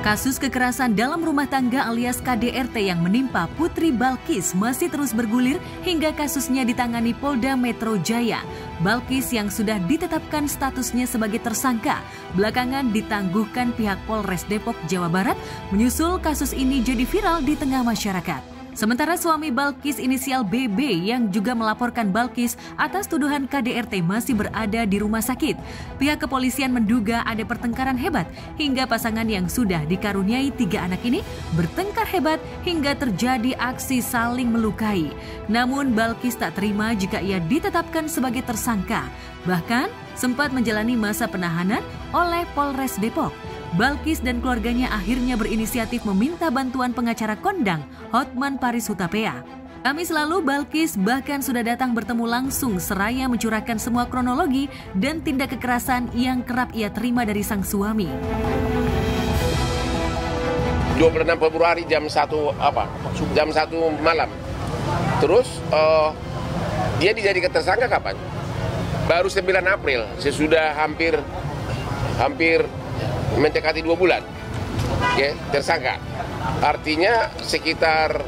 Kasus kekerasan dalam rumah tangga alias KDRT yang menimpa Putri Balkis masih terus bergulir hingga kasusnya ditangani Polda Metro Jaya. Balkis yang sudah ditetapkan statusnya sebagai tersangka, belakangan ditangguhkan pihak Polres Depok, Jawa Barat, menyusul kasus ini jadi viral di tengah masyarakat. Sementara suami Balkis inisial BB yang juga melaporkan Balkis atas tuduhan KDRT masih berada di rumah sakit. Pihak kepolisian menduga ada pertengkaran hebat hingga pasangan yang sudah dikaruniai 3 anak ini bertengkar hebat hingga terjadi aksi saling melukai. Namun Balkis tak terima jika ia ditetapkan sebagai tersangka. Bahkan sempat menjalani masa penahanan oleh Polres Depok. Balkis dan keluarganya akhirnya berinisiatif meminta bantuan pengacara kondang Hotman Paris Hutapea. Kamis lalu Balkis bahkan sudah datang bertemu langsung seraya mencurahkan semua kronologi dan tindak kekerasan yang kerap ia terima dari sang suami. 26 Februari jam 1 malam. Terus dia dijadikan tersangka kapan? Baru 9 April, sesudah hampir mendekati 2 bulan, tersangka. Artinya sekitar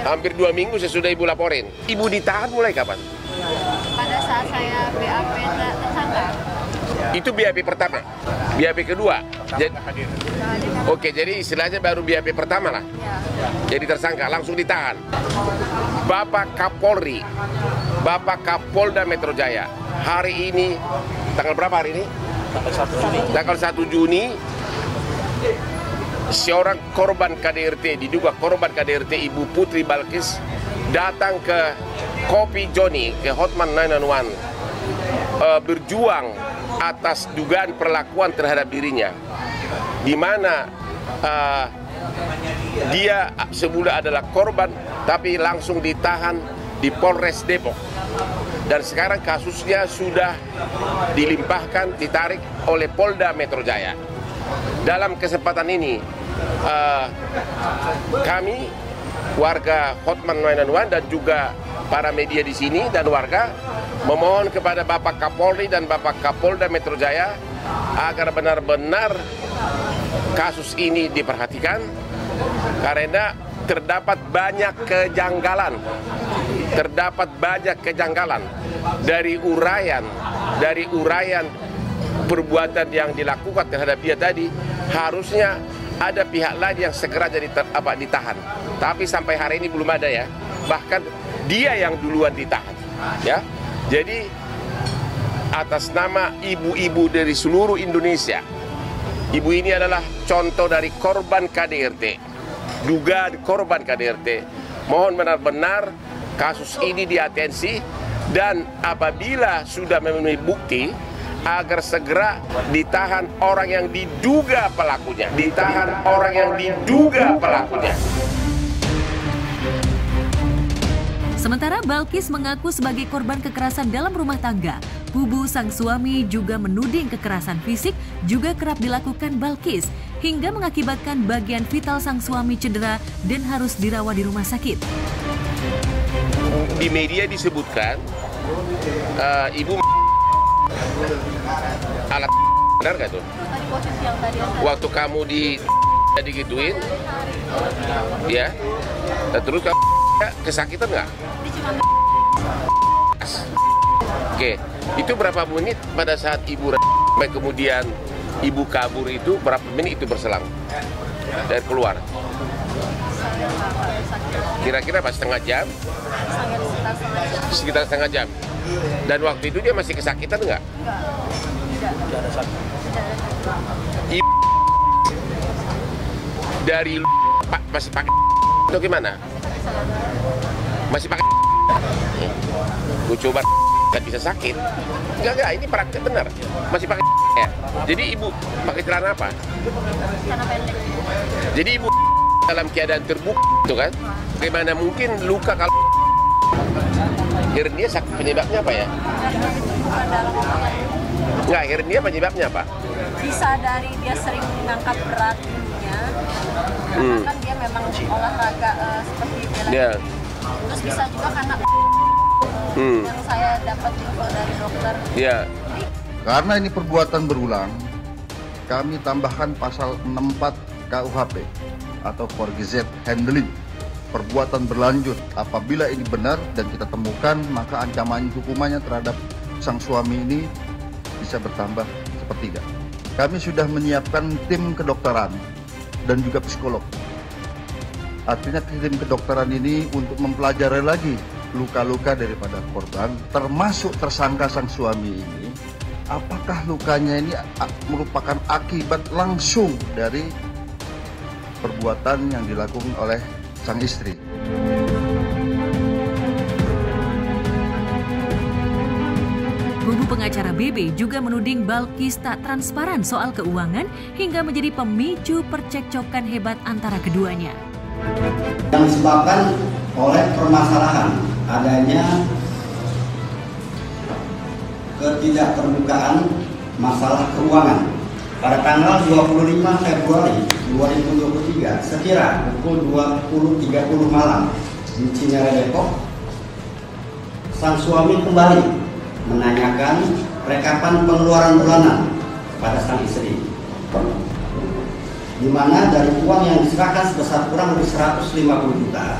hampir 2 minggu sesudah ibu laporin. Ibu ditahan mulai kapan? Pada saat saya BAP tersangka. Itu BAP pertama, BAP kedua. Jadi istilahnya baru BAP pertama lah. Jadi tersangka, langsung ditahan. Bapak Kapolri, Bapak Kapolda Metro Jaya, hari ini, tanggal berapa hari ini? Tanggal 1 Juni, seorang korban KDRT, diduga korban KDRT Ibu Putri Balkis, datang ke Kopi Joni, ke Hotman 911, berjuang atas dugaan perlakuan terhadap dirinya, di mana dia semula adalah korban, tapi langsung ditahan di Polres Depok. Dan sekarang kasusnya sudah dilimpahkan, ditarik oleh Polda Metro Jaya. Dalam kesempatan ini, kami, warga Hotman 911 dan juga para media di sini dan warga, memohon kepada Bapak Kapolri dan Bapak Kapolda Metro Jaya agar benar-benar kasus ini diperhatikan, karena terdapat banyak kejanggalan dari uraian perbuatan yang dilakukan terhadap dia tadi. Harusnya ada pihak lain yang segera ditahan, tapi sampai hari ini belum ada ya. Bahkan dia yang duluan ditahan ya. Jadi atas nama ibu-ibu dari seluruh Indonesia, ibu ini adalah contoh dari korban KDRT, dugaan korban KDRT. Mohon benar-benar kasus ini diatensi, dan apabila sudah memenuhi bukti, agar segera ditahan orang yang diduga pelakunya. Sementara Balkis mengaku sebagai korban kekerasan dalam rumah tangga. Kubu sang suami juga menuding kekerasan fisik juga kerap dilakukan Balkis, hingga mengakibatkan bagian vital sang suami cedera dan harus dirawat di rumah sakit. Di media disebutkan ibu alat benar gak tuh? Waktu kamu digituin, ya, terus kamu kesakitan nggak? Oke, itu berapa menit pada saat ibu sampai kemudian ibu kabur itu, berapa menit itu berselang dan keluar? Kira-kira pas setengah jam? Sekitar setengah jam. Dan waktu itu dia masih kesakitan nggak? Ibu dari masih pakai itu gimana? Masih pakai? Gue coba nggak bisa sakit. Enggak, ini praktek benar. Masih pakai ya. Jadi ibu pakai celana apa? Celana pendek. Jadi ibu dalam keadaan terbuka itu kan? Bagaimana mungkin luka kalau hernia penyebabnya apa ya? Enggak, hernia penyebabnya apa? Bisa dari dia sering mengangkat berat dulunya, karena kan dia memang olahraga seperti bela diri. Terus bisa juga karena yang saya dapat info dari dokter. Karena ini perbuatan berulang, kami tambahkan pasal 64 KUHP atau Vorgesetz Handling perbuatan berlanjut. Apabila ini benar dan kita temukan, maka ancaman hukumannya terhadap sang suami ini bisa bertambah sepertiga. Kami sudah menyiapkan tim kedokteran dan juga psikolog. Artinya tim kedokteran ini untuk mempelajari lagi luka-luka daripada korban, termasuk tersangka sang suami ini. Apakah lukanya ini merupakan akibat langsung dari perbuatan yang dilakukan oleh sang istri. Kubu pengacara BB juga menuding Balkis tak transparan soal keuangan hingga menjadi pemicu percekcokan hebat antara keduanya. Yang disebabkan oleh permasalahan adanya ketidakterbukaan masalah keuangan. Pada tanggal 25 Februari 2023, sekira pukul 20.30 malam di Cinere, Depok, sang suami kembali menanyakan rekapan pengeluaran bulanan pada sang istri, di mana dari uang yang diserahkan sebesar kurang lebih 150 juta,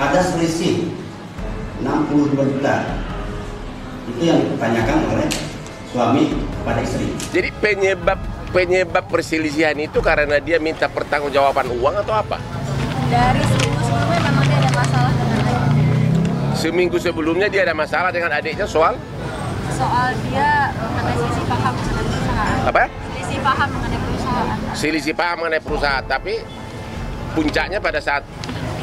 ada selisih 62 juta. Itu yang dipertanyakan oleh suami pada istri. Jadi penyebab perselisihan itu karena dia minta pertanggungjawaban uang atau apa? Dari seminggu sebelumnya memang dia ada masalah dengan adiknya. Seminggu sebelumnya dia ada masalah dengan adiknya soal dia mengenai selisih paham mengenai perusahaan. apa? Selisih paham mengenai perusahaan. Selisih paham mengenai perusahaan, tapi puncaknya pada saat.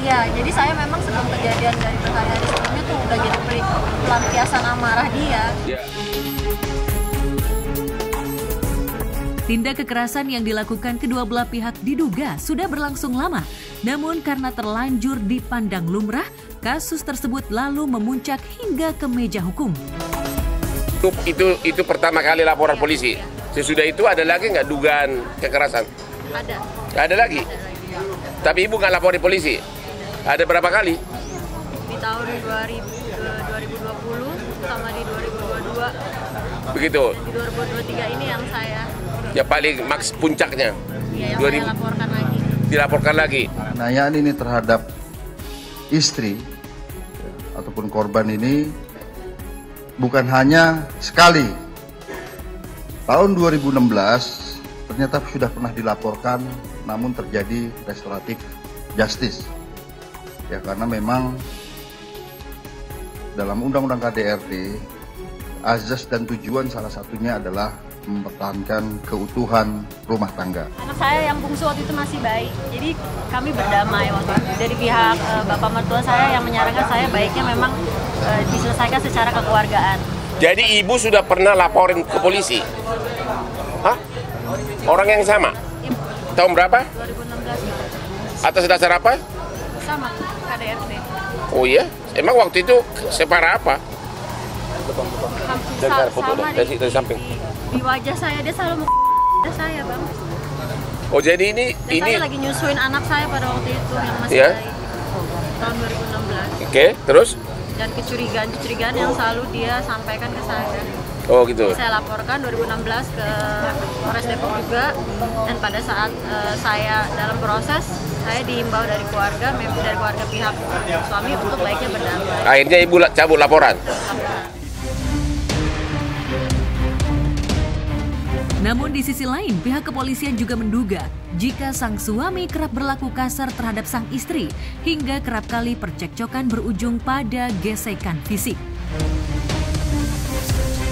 Iya, jadi saya memang sebelum kejadian dari hari sebelumnya tuh udah jadi pelampiasan amarah dia. Ya. Tindak kekerasan yang dilakukan kedua belah pihak diduga sudah berlangsung lama. Namun karena terlanjur dipandang lumrah, kasus tersebut lalu memuncak hingga ke meja hukum. Itu pertama kali laporan polisi. Sesudah itu ada lagi nggak dugaan kekerasan? Ada. Ada lagi? Tapi ibu nggak lapor di polisi? Ada berapa kali? Di tahun 2020 sama di 2022. Begitu? Di 2023 ini yang saya... Ya paling maks puncaknya. Iya, yang saya laporkan lagi. Dilaporkan lagi. Penganiayaan ini terhadap istri ataupun korban ini bukan hanya sekali. Tahun 2016 ternyata sudah pernah dilaporkan, namun terjadi restoratif justice. Ya karena memang dalam Undang-Undang KDRT azas dan tujuan salah satunya adalah mempertahankan keutuhan rumah tangga. Anak saya yang bungsu waktu itu masih bayi, jadi kami berdamai waktu itu. Dari pihak bapak mertua saya yang menyarankan saya baiknya memang diselesaikan secara kekeluargaan. Jadi ibu sudah pernah laporin ke polisi? Hah? Orang yang sama? Tahun berapa? 2016. Atas dasar apa? Sama, KDRT. Oh iya? Emang waktu itu separah apa? Dengar foto dari samping. Di wajah saya dia selalu wajah saya, Bang. Oh jadi ini saya lagi nyusuin anak saya pada waktu itu yang masih bayi. Tahun 2016. Oke, terus? Dan kecurigaan yang selalu dia sampaikan ke saya. Oh gitu. Jadi saya laporkan 2016 ke Polres Depok juga, dan pada saat saya dalam proses saya diimbau dari keluarga pihak suami untuk baiknya berdamai. Akhirnya ibu cabut laporan. Namun di sisi lain, pihak kepolisian juga menduga jika sang suami kerap berlaku kasar terhadap sang istri hingga kerap kali percekcokan berujung pada gesekan fisik.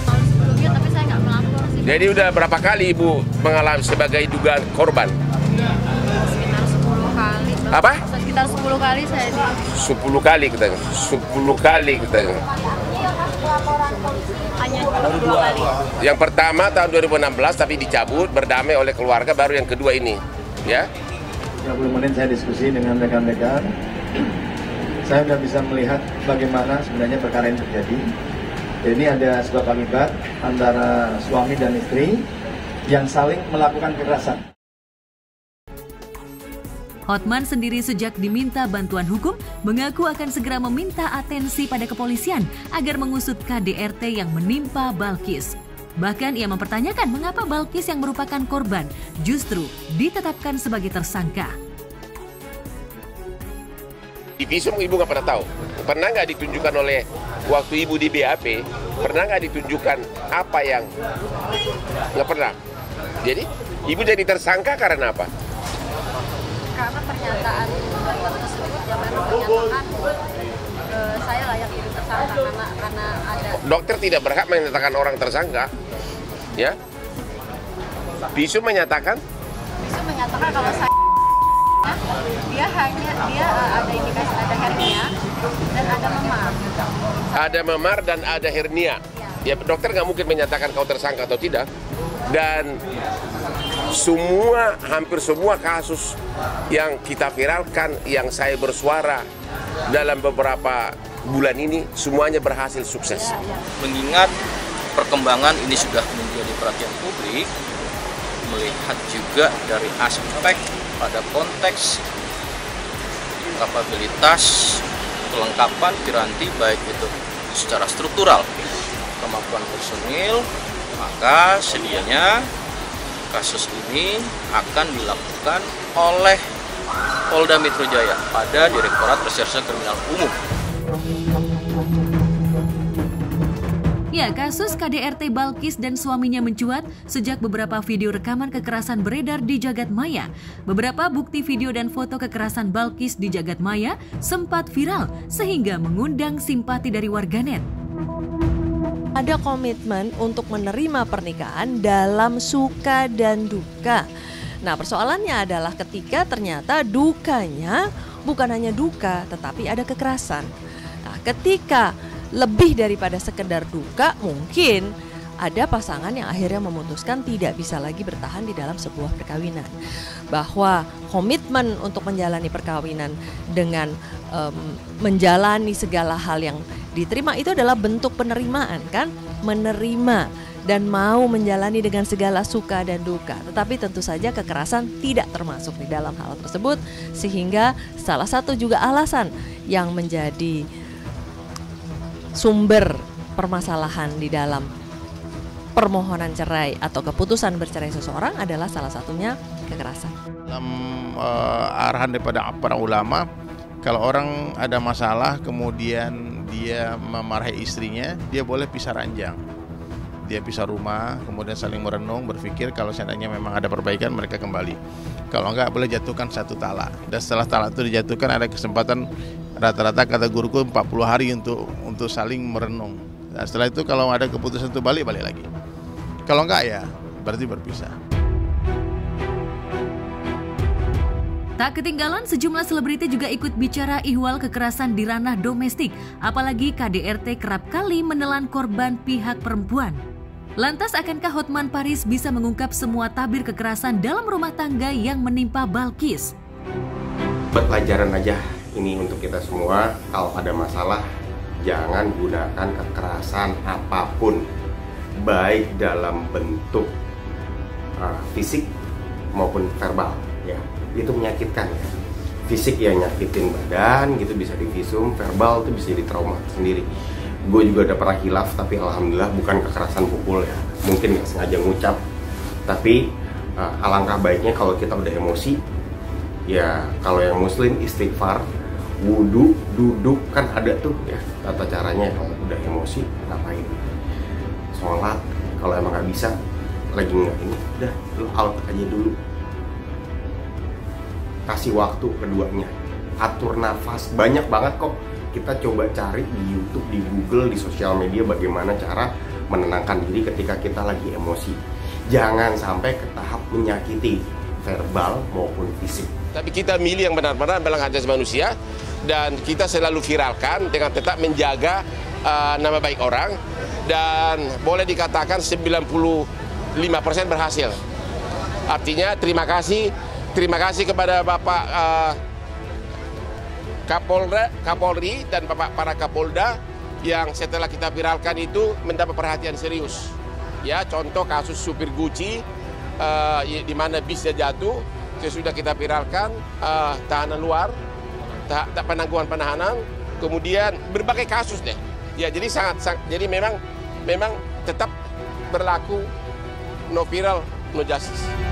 Tahun sebelumnya tapi saya nggak melapor sih. Jadi udah berapa kali ibu mengalami sebagai dugaan korban? Sekitar 10 kali. Apa? Sekitar 10 kali saya 10 kali katanya. 10 kali katanya. Hanya 2 kali. Yang pertama tahun 2016 tapi dicabut, berdamai oleh keluarga, baru yang kedua ini. Ya. 30 menit saya diskusi dengan rekan-rekan. Saya sudah bisa melihat bagaimana sebenarnya perkara ini terjadi. Jadi ada sebab akibat antara suami dan istri yang saling melakukan kekerasan. Hotman sendiri sejak diminta bantuan hukum mengaku akan segera meminta atensi pada kepolisian agar mengusut KDRT yang menimpa Balkis. Bahkan ia mempertanyakan mengapa Balkis yang merupakan korban justru ditetapkan sebagai tersangka. Di visum ibu nggak pernah tahu. Pernah nggak ditunjukkan oleh waktu ibu di BAP, pernah nggak ditunjukkan apa yang nggak pernah. Jadi ibu jadi tersangka karena apa? Karena pernyataan dokter tersebut yang memang menyatakan saya layak jadi tersangka karena ada. Dokter tidak berhak menyatakan orang tersangka, ya. Visum menyatakan kalau saya dia ada indikasi ada hernia dan ada memar. Ada memar dan ada hernia. Ya, dokter nggak mungkin menyatakan kau tersangka atau tidak. Dan hampir semua kasus yang kita viralkan, yang saya bersuara dalam beberapa bulan ini, semuanya berhasil sukses. Mengingat perkembangan ini sudah menjadi perhatian publik, melihat juga dari aspek pada konteks kapabilitas kelengkapan piranti, baik itu secara struktural, kemampuan personil, maka sedianya kasus ini akan dilakukan oleh Polda Metro Jaya pada Direktorat Reserse Kriminal Umum. Ya, kasus KDRT Balkis dan suaminya mencuat sejak beberapa video rekaman kekerasan beredar di jagat maya. Beberapa bukti video dan foto kekerasan Balkis di jagat maya sempat viral sehingga mengundang simpati dari warganet. Ada komitmen untuk menerima pernikahan dalam suka dan duka. Nah, persoalannya adalah ketika ternyata dukanya bukan hanya duka, tetapi ada kekerasan. Nah, ketika lebih daripada sekedar duka, mungkin ada pasangan yang akhirnya memutuskan tidak bisa lagi bertahan di dalam sebuah perkawinan. Bahwa komitmen untuk menjalani perkawinan dengan menjalani segala hal yang diterima itu adalah bentuk penerimaan, kan? Menerima dan mau menjalani dengan segala suka dan duka. Tetapi tentu saja kekerasan tidak termasuk di dalam hal tersebut, sehingga salah satu juga alasan yang menjadi sumber permasalahan di dalam permohonan cerai atau keputusan bercerai seseorang adalah salah satunya kekerasan. Dalam arahan daripada para ulama, kalau orang ada masalah kemudian dia memarahi istrinya, dia boleh pisah ranjang. Dia pisah rumah, kemudian saling merenung, berpikir kalau seandainya memang ada perbaikan mereka kembali. Kalau enggak boleh jatuhkan satu talak. Dan setelah talak itu dijatuhkan ada kesempatan rata-rata kata guruku 40 hari untuk saling merenung. Nah, setelah itu kalau ada keputusan untuk balik lagi. Kalau enggak ya berarti berpisah. Tak ketinggalan, sejumlah selebriti juga ikut bicara ihwal kekerasan di ranah domestik. Apalagi KDRT kerap kali menelan korban pihak perempuan. Lantas akankah Hotman Paris bisa mengungkap semua tabir kekerasan dalam rumah tangga yang menimpa Balkis? Buat pelajaran aja ini untuk kita semua, kalau ada masalah jangan gunakan kekerasan apapun, baik dalam bentuk fisik maupun verbal, ya. Itu menyakitkan, ya. Fisik yang nyakitin badan gitu bisa divisum, verbal itu bisa jadi trauma sendiri. Gue juga udah pernah hilaf, tapi alhamdulillah bukan kekerasan pukul, ya. Mungkin nggak sengaja ngucap, tapi alangkah baiknya kalau kita udah emosi, ya kalau yang muslim istighfar, wudu, duduk, kan ada tuh ya tata caranya. Kalau udah emosi ngapain, sholat, kalau emang nggak bisa lagi nggak ini, udah lu out aja dulu. Kasih waktu keduanya, atur nafas, banyak banget kok. Kita coba cari di YouTube, di Google, di sosial media bagaimana cara menenangkan diri ketika kita lagi emosi. Jangan sampai ke tahap menyakiti verbal maupun fisik. Tapi kita milih yang benar-benar dalam hak asasi manusia, dan kita selalu viralkan dengan tetap menjaga nama baik orang, dan boleh dikatakan 95% berhasil. Artinya terima kasih kepada Bapak Kapolri dan Bapak para Kapolda yang setelah kita viralkan itu mendapat perhatian serius. Ya, contoh kasus supir Gucci di mana bisnya jatuh, sesudah kita viralkan tahanan luar, penangguhan penahanan, kemudian berbagai kasus deh. Ya, jadi jadi memang tetap berlaku no viral, no justice.